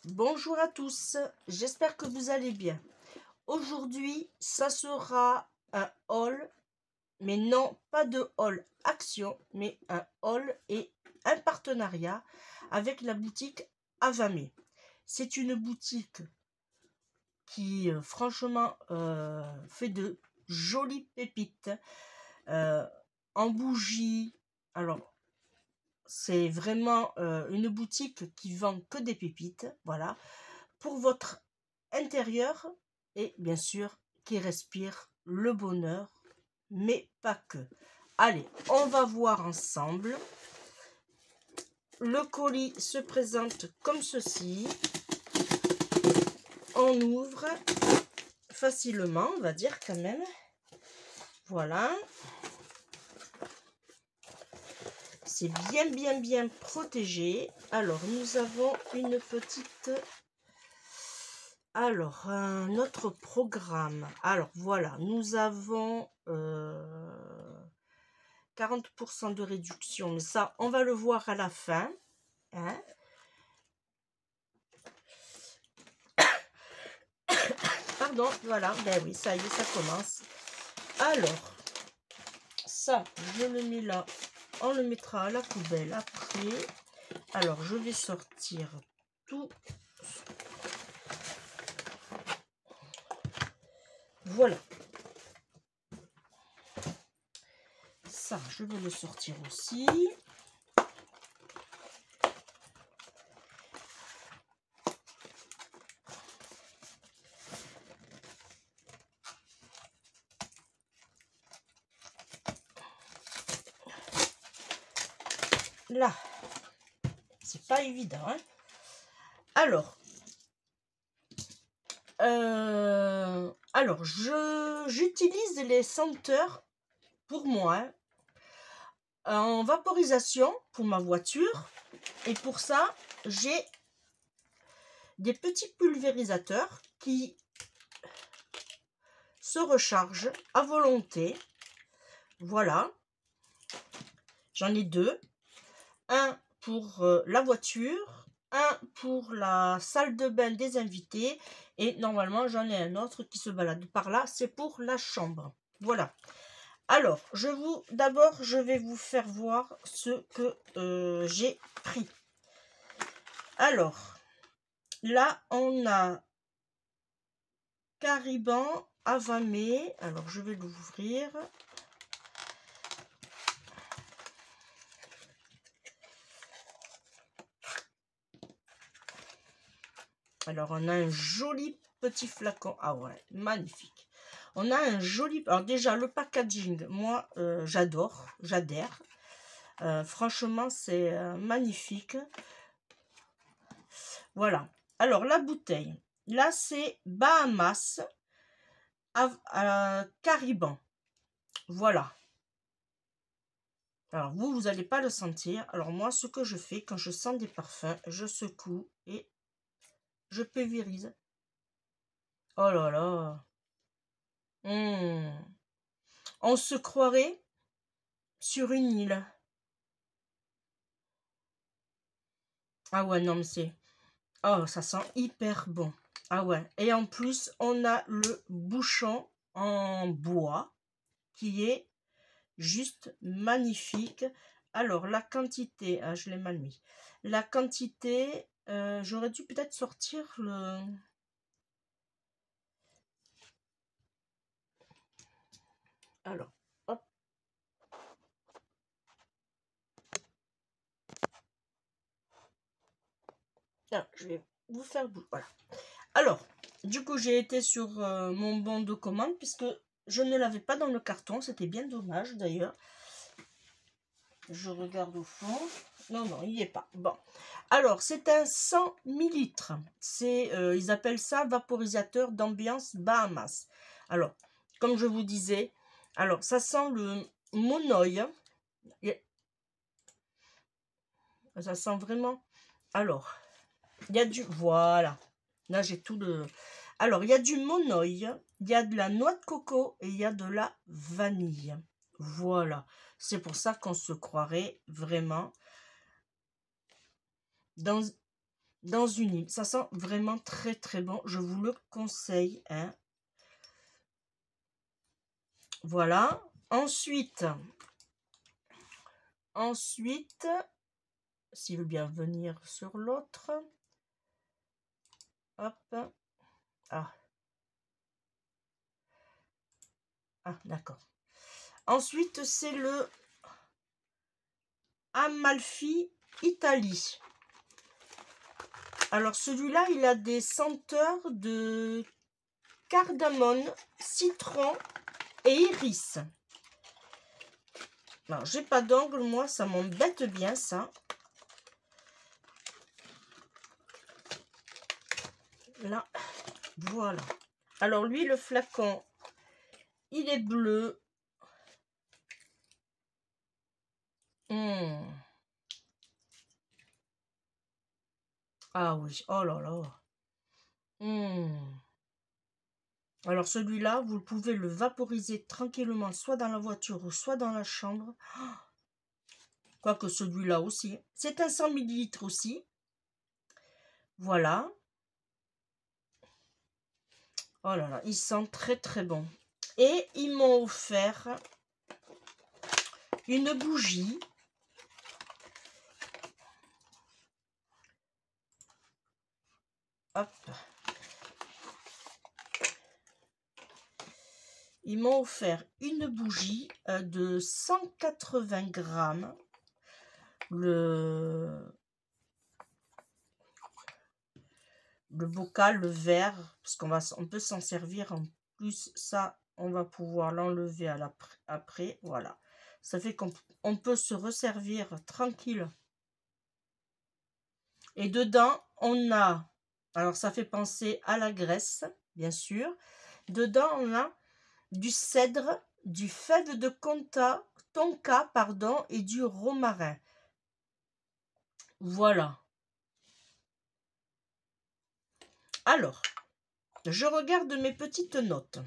Bonjour à tous, j'espère que vous allez bien. Aujourd'hui, ça sera un haul, mais non pas de haul action, mais un haul et un partenariat avec la boutique Avamé. C'est une boutique qui franchement fait de jolies pépites en bougies. Alors, c'est vraiment une boutique qui vend que des pépites, voilà, pour votre intérieur et bien sûr qui respire le bonheur, mais pas que. Allez, on va voir ensemble. Le colis se présente comme ceci. On ouvre facilement, on va dire quand même. Voilà. C'est bien protégé. Alors, nous avons une petite... Alors, un autre programme. Alors, voilà, nous avons 40% de réduction. Mais ça, on va le voir à la fin. Hein. Pardon, voilà. Ben oui, ça y est, ça commence. Alors, ça, je le mets là. On le mettra à la poubelle après. Alors, je vais sortir tout. Voilà. Ça, je vais le sortir aussi. Là, c'est pas évident. Hein. Alors, j'utilise les senteurs pour moi en vaporisation pour ma voiture. Et pour ça, j'ai des petits pulvérisateurs qui se rechargent à volonté. Voilà. J'en ai deux. Un pour la voiture, un pour la salle de bain des invités. Et normalement, j'en ai un autre qui se balade par là. C'est pour la chambre. Voilà. Alors, d'abord, je vais vous faire voir ce que j'ai pris. Alors, là, on a Cariban Avamé. Alors, je vais l'ouvrir. Alors, on a un joli petit flacon. Ah ouais, magnifique. On a un joli... Alors déjà, le packaging, moi, j'adore, j'adhère. Franchement, c'est magnifique. Voilà. Alors, la bouteille. Là, c'est Bahamas Cariban. Voilà. Alors, vous n'allez pas le sentir. Alors, moi, ce que je fais, quand je sens des parfums, je secoue et je pulvérise. Oh là là. On se croirait sur une île. Ah ouais, non, mais c'est... Oh, ça sent hyper bon. Ah ouais. Et en plus, on a le bouchon en bois qui est juste magnifique. Alors, la quantité... Ah, je l'ai mal mis. La quantité... j'aurais dû peut-être sortir le... Alors, hop. Ah, je vais vous faire... Voilà. Alors, du coup, j'ai été sur mon bon de commande puisque je ne l'avais pas dans le carton. C'était bien dommage d'ailleurs. Je regarde au fond. Non, non, il n'y est pas. Bon. Alors, c'est un 100 ml. Ils appellent ça vaporisateur d'ambiance Bahamas. Alors, comme je vous disais, alors, ça sent le monoï. Ça sent vraiment... Alors, il y a du... Voilà. Là, j'ai tout le... Alors, il y a du monoï, il y a de la noix de coco et il y a de la vanille. Voilà. C'est pour ça qu'on se croirait vraiment dans dans une huile. Ça sent vraiment très très bon. Je vous le conseille, hein. Voilà. Ensuite, s'il veut bien venir sur l'autre. Hop. Ah. Ah, d'accord. Ensuite, c'est le Amalfi Italie. Alors, celui-là, il a des senteurs de cardamone, citron et iris. Alors, j'ai pas d'ongle, moi, ça m'embête bien, ça. Là, voilà. Alors, lui, le flacon, il est bleu. Ah oui, oh là là. Alors celui-là, vous pouvez le vaporiser tranquillement, soit dans la voiture ou soit dans la chambre. Quoique celui-là aussi. C'est un 100 ml aussi. Voilà. Oh là là, il sent très très bon. Et ils m'ont offert une bougie. Hop. Ils m'ont offert une bougie de 180 grammes. Le bocal, le verre, parce on peut s'en servir en plus. Ça, on va pouvoir l'enlever après. Voilà. Ça fait qu'on peut se resservir tranquille. Et dedans, on a, alors ça fait penser à la Grèce, bien sûr. Dedans, on a du cèdre, du fève de tonka, pardon, et du romarin. Voilà. Alors, je regarde mes petites notes.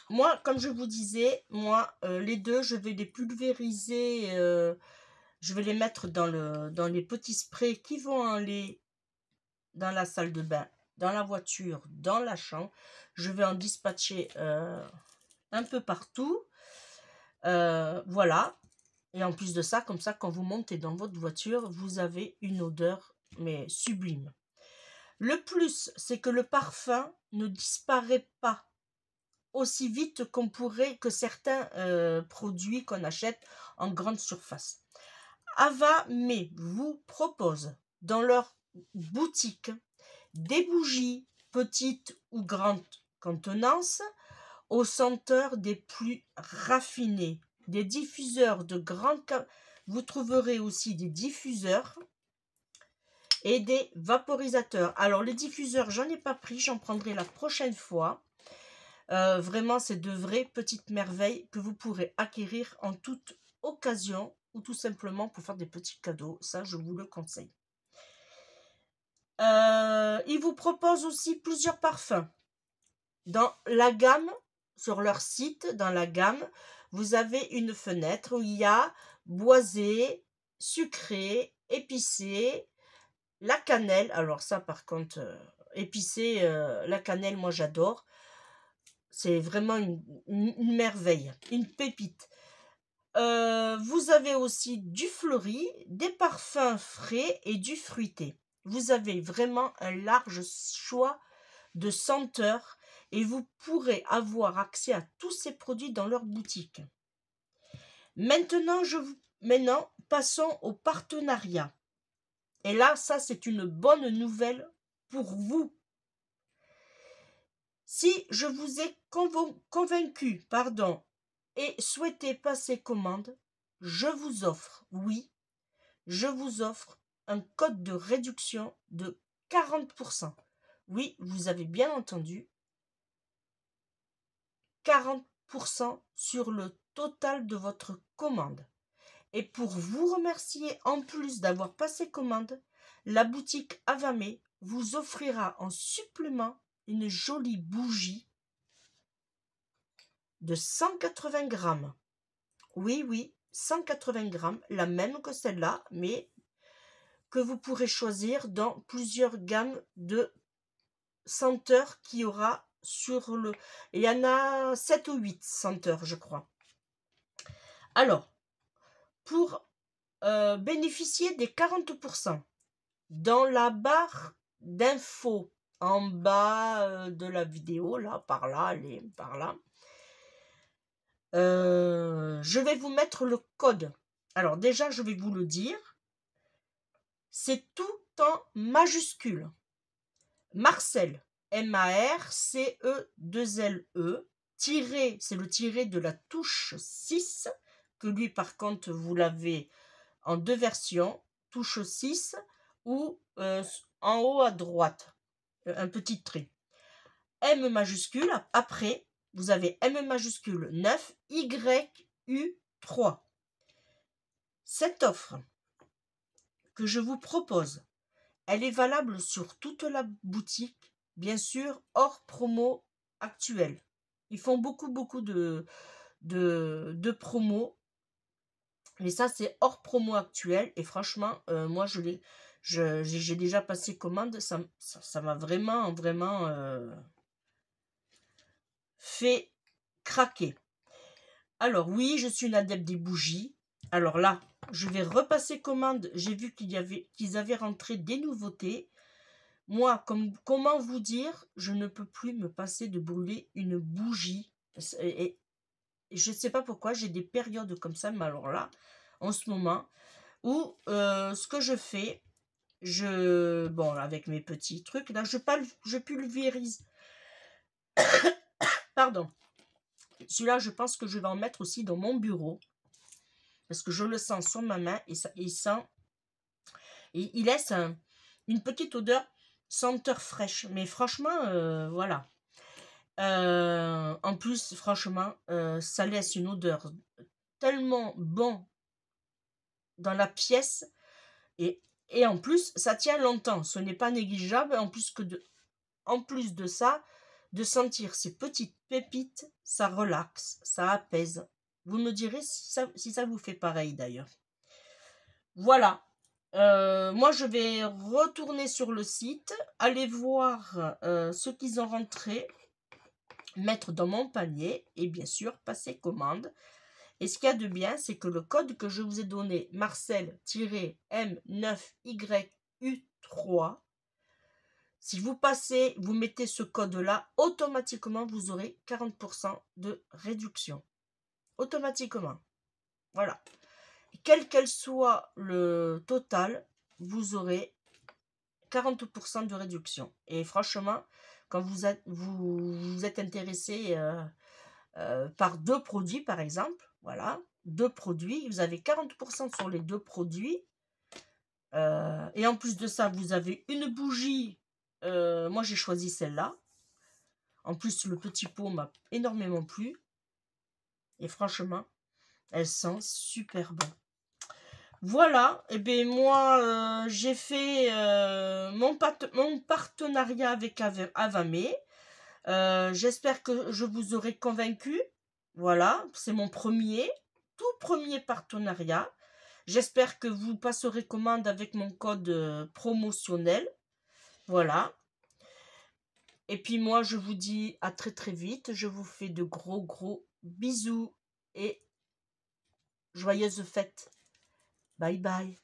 Moi, comme je vous disais, les deux, je vais les pulvériser. Je vais les mettre dans les petits sprays qui vont aller dans la salle de bain, dans la voiture, dans la chambre. Je vais en dispatcher un peu partout. Voilà. Et en plus de ça, comme ça, quand vous montez dans votre voiture, vous avez une odeur, mais sublime. Le plus, c'est que le parfum ne disparaît pas aussi vite que certains produits qu'on achète en grande surface. Avamé vous propose dans leur boutique des bougies petites ou grandes contenances aux senteurs des plus raffinées, des diffuseurs de grande. Vous trouverez aussi des diffuseurs et des vaporisateurs. Alors les diffuseurs, j'en ai pas pris, j'en prendrai la prochaine fois. Vraiment, c'est de vraies petites merveilles que vous pourrez acquérir en toute occasion ou tout simplement pour faire des petits cadeaux. Ça, je vous le conseille. Ils vous proposent aussi plusieurs parfums. Dans la gamme, sur leur site, dans la gamme, vous avez une fenêtre où il y a boisé, sucré, épicé, la cannelle. Alors ça, par contre, épicé, la cannelle, moi j'adore. C'est vraiment une merveille, une pépite. Vous avez aussi du fleuri, des parfums frais et du fruité. Vous avez vraiment un large choix de senteurs et vous pourrez avoir accès à tous ces produits dans leur boutique. Maintenant, passons au partenariat. Et là, ça, c'est une bonne nouvelle pour vous. Si je vous ai convaincu, et souhaitez passer commande, je vous offre un code de réduction de 40%. Oui, vous avez bien entendu, 40% sur le total de votre commande. Et pour vous remercier, en plus d'avoir passé commande, la boutique Avamé vous offrira en supplément une jolie bougie de 180 grammes. Oui, 180 grammes, la même que celle-là, mais que vous pourrez choisir dans plusieurs gammes de senteurs qu'il y aura sur le... Il y en a 7 ou 8 senteurs, je crois. Alors, pour bénéficier des 40%, dans la barre d'infos en bas de la vidéo, là, par là, allez, par là, je vais vous mettre le code. Alors déjà, je vais vous le dire. C'est tout en majuscule. Marcel, M-A-R-C-E-2-L-E, tiré, c'est le tiré de la touche 6, que lui, par contre, vous l'avez en 2 versions, touche 6 ou en haut à droite, un petit trait. M majuscule, après, vous avez M majuscule 9, YU3. Cette offre que je vous propose, elle est valable sur toute la boutique, bien sûr, hors promo actuelle. Ils font beaucoup de promos, mais ça, c'est hors promo actuelle. Et franchement, moi, j'ai déjà passé commande. Ça m'a vraiment fait craquer. Alors oui, je suis une adepte des bougies. Alors là, je vais repasser commande. J'ai vu qu'ils avaient rentré des nouveautés. Moi, comment vous dire, je ne peux plus me passer de brûler une bougie. Et je ne sais pas pourquoi, j'ai des périodes comme ça, mais alors là, en ce moment, où ce que je fais, bon, avec mes petits trucs, là, je pulvérise. Pardon. Celui-là, je pense que je vais en mettre aussi dans mon bureau. Parce que je le sens sur ma main et il laisse une petite odeur senteur fraîche. Mais franchement, voilà. En plus, franchement, ça laisse une odeur tellement bon dans la pièce. Et en plus, ça tient longtemps. Ce n'est pas négligeable. En plus de ça, de sentir ces petites pépites, ça relaxe, ça apaise. Vous me direz si ça vous fait pareil d'ailleurs. Voilà. Moi, je vais retourner sur le site, aller voir ce qu'ils ont rentré, mettre dans mon panier et bien sûr passer commande. Et ce qu'il y a de bien, c'est que le code que je vous ai donné, Marcel-M9YU3, si vous mettez ce code-là, automatiquement, vous aurez 40% de réduction. Automatiquement. Voilà. Quel qu'elle soit le total, vous aurez 40% de réduction. Et franchement, quand vous êtes intéressé par 2 produits, par exemple, voilà, 2 produits, vous avez 40% sur les 2 produits. Et en plus de ça, vous avez une bougie. Moi, j'ai choisi celle-là. En plus, le petit pot m'a énormément plu. Et franchement, elle sent super bon. Voilà, et bien moi, j'ai fait mon partenariat avec Avamé. J'espère que je vous aurai convaincu. Voilà, c'est mon tout premier partenariat. J'espère que vous passerez commande avec mon code promotionnel. Voilà. Et puis moi, je vous dis à très vite. Je vous fais de gros bisous et joyeuses fêtes. Bye bye.